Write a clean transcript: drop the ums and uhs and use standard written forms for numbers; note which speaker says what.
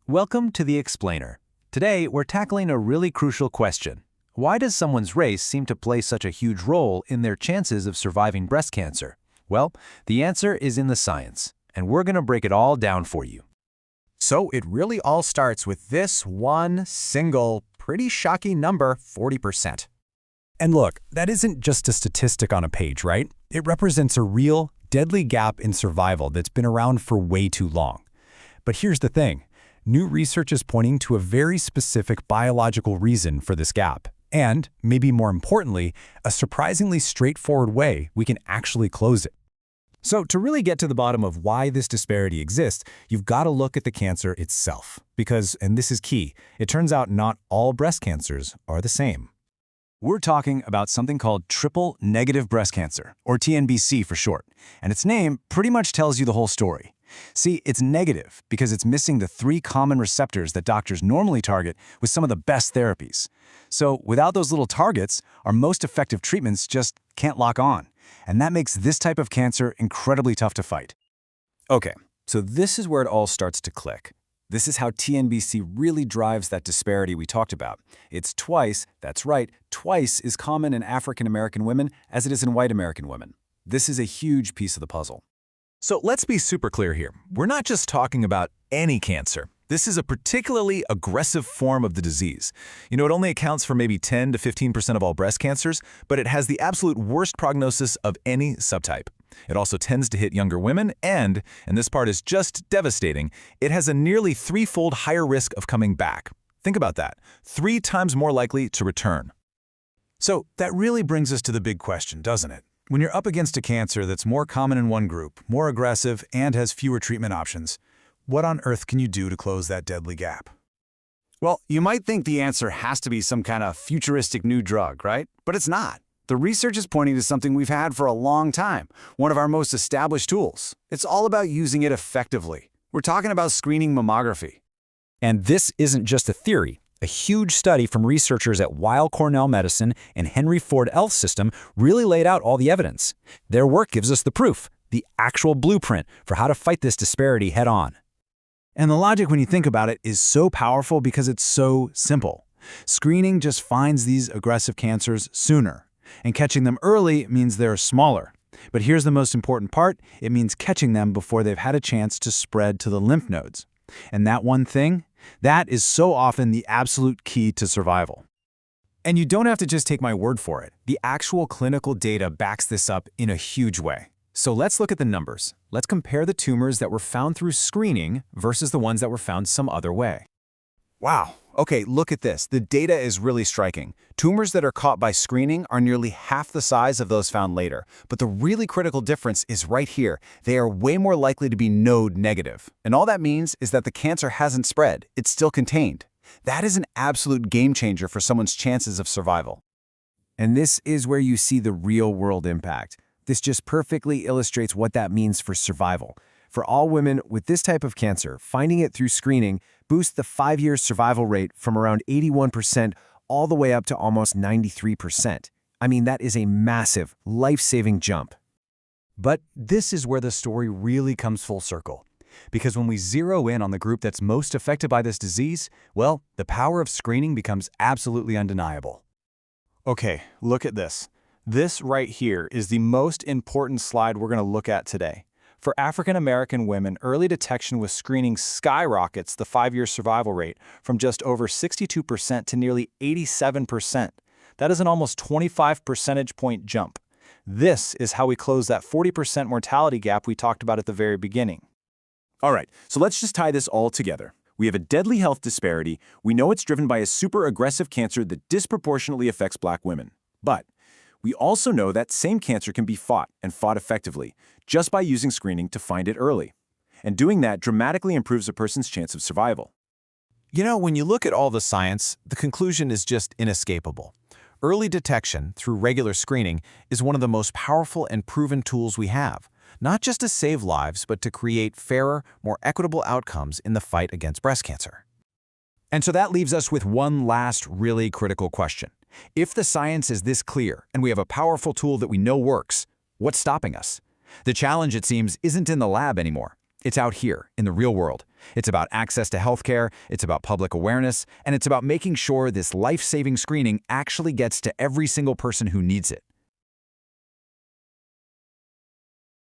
Speaker 1: Welcome to The Explainer. Today, we're tackling a really crucial question. Why does someone's race seem to play such a huge role in their chances of surviving breast cancer? Well, the answer is in the science, and we're going to break it all down for you.
Speaker 2: So it really all starts with this one single, pretty shocking number, 40%. And look, that isn't just a statistic on a page, right? It represents a real, deadly gap in survival that's been around for way too long. But here's the thing. New research is pointing to a very specific biological reason for this gap. And, maybe more importantly, a surprisingly straightforward way we can actually close it. So to really get to the bottom of why this disparity exists, you've got to look at the cancer itself. Because, and this is key, it turns out not all breast cancers are the same.
Speaker 1: We're talking about something called triple-negative breast cancer, or TNBC for short, and its name pretty much tells you the whole story. See, it's negative because it's missing the 3 common receptors that doctors normally target with some of the best therapies. So without those little targets, our most effective treatments just can't lock on, and that makes this type of cancer incredibly tough to fight. Okay, so this is where it all starts to click. This is how TNBC really drives that disparity we talked about. It's twice, that's right, twice as common in African American women as it is in white American women. This is a huge piece of the puzzle.
Speaker 3: So let's be super clear here. We're not just talking about any cancer. This is a particularly aggressive form of the disease. It only accounts for maybe 10 to 15% of all breast cancers, but it has the absolute worst prognosis of any subtype. It also tends to hit younger women and this part is just devastating, it has a nearly 3-fold higher risk of coming back. Think about that, 3 times more likely to return.
Speaker 4: So that really brings us to the big question, doesn't it? When you're up against a cancer that's more common in one group, more aggressive, and has fewer treatment options, what on earth can you do to close that deadly gap?
Speaker 2: Well, you might think the answer has to be some kind of futuristic new drug, right? But it's not. The research is pointing to something we've had for a long time, one of our most established tools. It's all about using it effectively. We're talking about screening mammography.
Speaker 5: And this isn't just a theory. A huge study from researchers at Weill Cornell Medicine and Henry Ford Health System really laid out all the evidence. Their work gives us the proof, the actual blueprint for how to fight this disparity head-on.
Speaker 4: And the logic, when you think about it, is so powerful because it's so simple. Screening just finds these aggressive cancers sooner, and catching them early means they're smaller. But here's the most important part, it means catching them before they've had a chance to spread to the lymph nodes. And that one thing, that is so often the absolute key to survival.
Speaker 2: And you don't have to just take my word for it. The actual clinical data backs this up in a huge way. So let's look at the numbers. Let's compare the tumors that were found through screening versus the ones that were found some other way. Wow. Okay, look at this. The data is really striking. Tumors that are caught by screening are nearly half the size of those found later. But the really critical difference is right here. They are way more likely to be node negative. And all that means is that the cancer hasn't spread. It's still contained. That is an absolute game changer for someone's chances of survival.
Speaker 1: And this is where you see the real-world impact. This just perfectly illustrates what that means for survival. For all women with this type of cancer, finding it through screening boosts the 5-year survival rate from around 81% all the way up to almost 93%. I mean, that is a massive, life-saving jump.
Speaker 2: But this is where the story really comes full circle. Because when we zero in on the group that's most affected by this disease, well, the power of screening becomes absolutely undeniable. Okay, look at this. This right here is the most important slide we're going to look at today. For African American women, early detection with screening skyrockets the 5-year survival rate from just over 62% to nearly 87%. That is an almost 25 percentage point jump. This is how we close that 40% mortality gap we talked about at the very beginning.
Speaker 6: All right, so let's just tie this all together. We have a deadly health disparity. We know it's driven by a super aggressive cancer that disproportionately affects Black women. But we also know that same cancer can be fought and fought effectively just by using screening to find it early. And doing that dramatically improves a person's chance of survival.
Speaker 3: When you look at all the science, the conclusion is just inescapable. Early detection through regular screening is one of the most powerful and proven tools we have, not just to save lives, but to create fairer, more equitable outcomes in the fight against breast cancer.
Speaker 2: And so that leaves us with one last really critical question. If the science is this clear and we have a powerful tool that we know works, what's stopping us? The challenge, it seems, isn't in the lab anymore.
Speaker 3: It's out here, in the real world. It's about access to healthcare, it's about public awareness, and it's about making sure this life-saving screening actually gets to every single person who needs it.